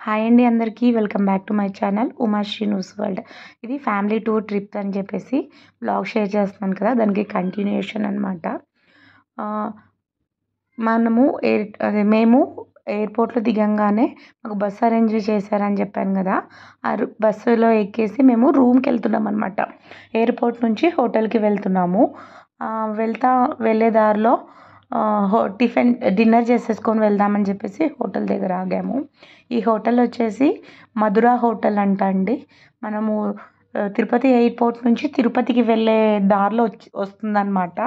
Hi అండి అందరికీ welcome back to my channel Umashri news world. ఇది ఫ్యామిలీ టూర్ ట్రిప్ అని చెప్పేసి బ్లాగ్ షేర్ చేస్తున్నాను కదా, దానికి కంటిన్యూషన్ అనమాట. మనము మేము ఎయిర్పోర్ట్లో దిగంగానే మాకు బస్సు అరేంజ్ చేశారని చెప్పాను కదా, ఆ బస్సులో ఎక్కేసి మేము రూమ్కి వెళ్తున్నాం అనమాట. ఎయిర్పోర్ట్ నుంచి హోటల్కి వెళ్తున్నాము. వెళ్ళే దారిలో డిన్నర్ చేసేసుకొని వెళ్దామని చెప్పేసి హోటల్ దగ్గర ఆగాము. ఈ హోటల్ వచ్చేసి మధురా హోటల్ అంట అండి. మనము తిరుపతి ఎయిర్పోర్ట్ నుంచి తిరుపతికి వెళ్ళే దారిలో వస్తుందన్నమాట.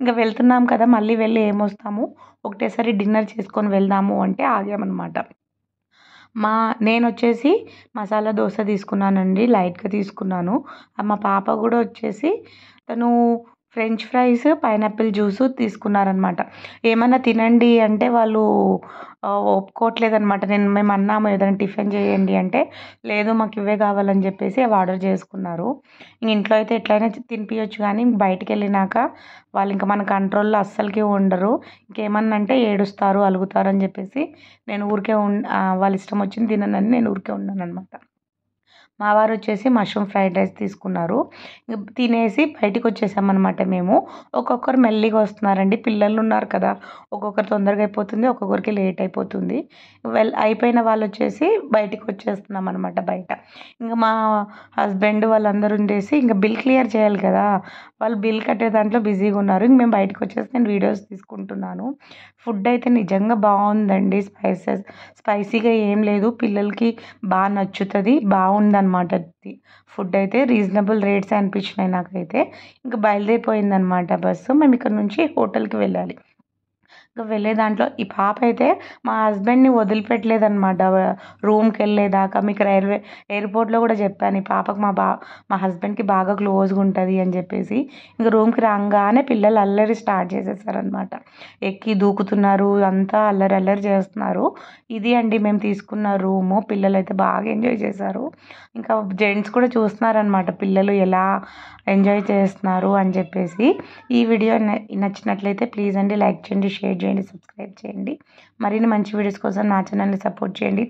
ఇంకా వెళ్తున్నాం కదా, మళ్ళీ వెళ్ళి ఏమొస్తాము, ఒకటేసారి డిన్నర్ చేసుకొని వెళ్దాము అంటే ఆగామన్నమాట. నేను వచ్చేసి మసాలా దోశ తీసుకున్నానండి, లైట్గా తీసుకున్నాను. మా పాప కూడా వచ్చేసి తను ఫ్రెంచ్ ఫ్రైస్, పైనాపిల్ జ్యూస్ తీసుకున్నారనమాట. ఏమన్నా తినండి అంటే వాళ్ళు ఒప్పుకోవట్లేదనమాట. మేము అన్నాము ఏదైనా టిఫిన్ చేయండి అంటే, లేదు మాకు ఇవే కావాలని చెప్పేసి అవి ఆర్డర్ చేసుకున్నారు. ఇంట్లో అయితే ఎట్లయినా తినిపించచ్చు, కానీ బయటికి వెళ్ళినాక వాళ్ళు ఇంకా మన కంట్రోల్లో అస్సలకి ఉండరు. ఇంకేమన్నా అంటే ఏడుస్తారు, అలుగుతారు అని చెప్పేసి నేను ఊరికే వాళ్ళ ఇష్టం వచ్చింది తిననని నేను ఊరికే ఉన్నాను అనమాట. మా వారు వచ్చేసి మష్రూమ్ ఫ్రైడ్ రైస్ తీసుకున్నారు. తినేసి బయటికి వచ్చేసామన్నమాట. మేము ఒక్కొక్కరు మెల్లిగా వస్తున్నారండి, పిల్లలు ఉన్నారు కదా, ఒక్కొక్కరు తొందరగా అయిపోతుంది, ఒక్కొక్కరికి లేట్ అయిపోతుంది. అయిపోయిన వాళ్ళు వచ్చేసి బయటికి వచ్చేస్తున్నాం అనమాట. బయట ఇంకా మా హస్బెండ్ వాళ్ళందరూ ఉండేసి ఇంకా బిల్ క్లియర్ చేయాలి కదా, వాళ్ళు బిల్ కట్టే దాంట్లో బిజీగా ఉన్నారు. ఇంక మేము బయటకు వచ్చేసి నేను వీడియోస్ తీసుకుంటున్నాను. ఫుడ్ అయితే నిజంగా బాగుందండి. స్పైసీగా ఏం లేదు, పిల్లలకి బాగా నచ్చుతుంది, బాగుందన్నమాట. ఫుడ్ అయితే రీజనబుల్ రేట్స్ అనిపించినాయి నాకైతే. ఇంకా బయలుదేరిపోయిందనమాట బస్సు. మేము ఇక్కడ నుంచి హోటల్కి వెళ్ళాలి. ఇంకా వెళ్ళే దాంట్లో ఈ పాప అయితే మా హస్బెండ్ని వదిలిపెట్టలేదన్నమాట రూమ్కి వెళ్ళేదాకా. మీకు ఎయిర్పోర్ట్లో కూడా చెప్పాను, ఈ పాపకు మా హస్బెండ్కి బాగా క్లోజ్గా ఉంటుంది అని చెప్పేసి. ఇంకా రూమ్కి రాగానే పిల్లలు అల్లరి స్టార్ట్ చేసేసారనమాట. ఎక్కి దూకుతున్నారు, అంతా అల్లరి చేస్తున్నారు. ఇది అండి మేము తీసుకున్న రూము. పిల్లలు అయితే బాగా ఎంజాయ్ చేశారు. ఇంకా జెంట్స్ కూడా చూస్తున్నారనమాట పిల్లలు ఎలా ఎంజాయ్ చేస్తున్నారు అని చెప్పేసి. ఈ వీడియో నచ్చినట్లయితే ప్లీజ్ అండి లైక్ చేయండి, షేర్ చేయండి, సబ్స్క్రైబ్ చేయండి. మరిన్ని మంచి వీడియోస్ కోసం నా ఛానల్ని సపోర్ట్ చేయండి.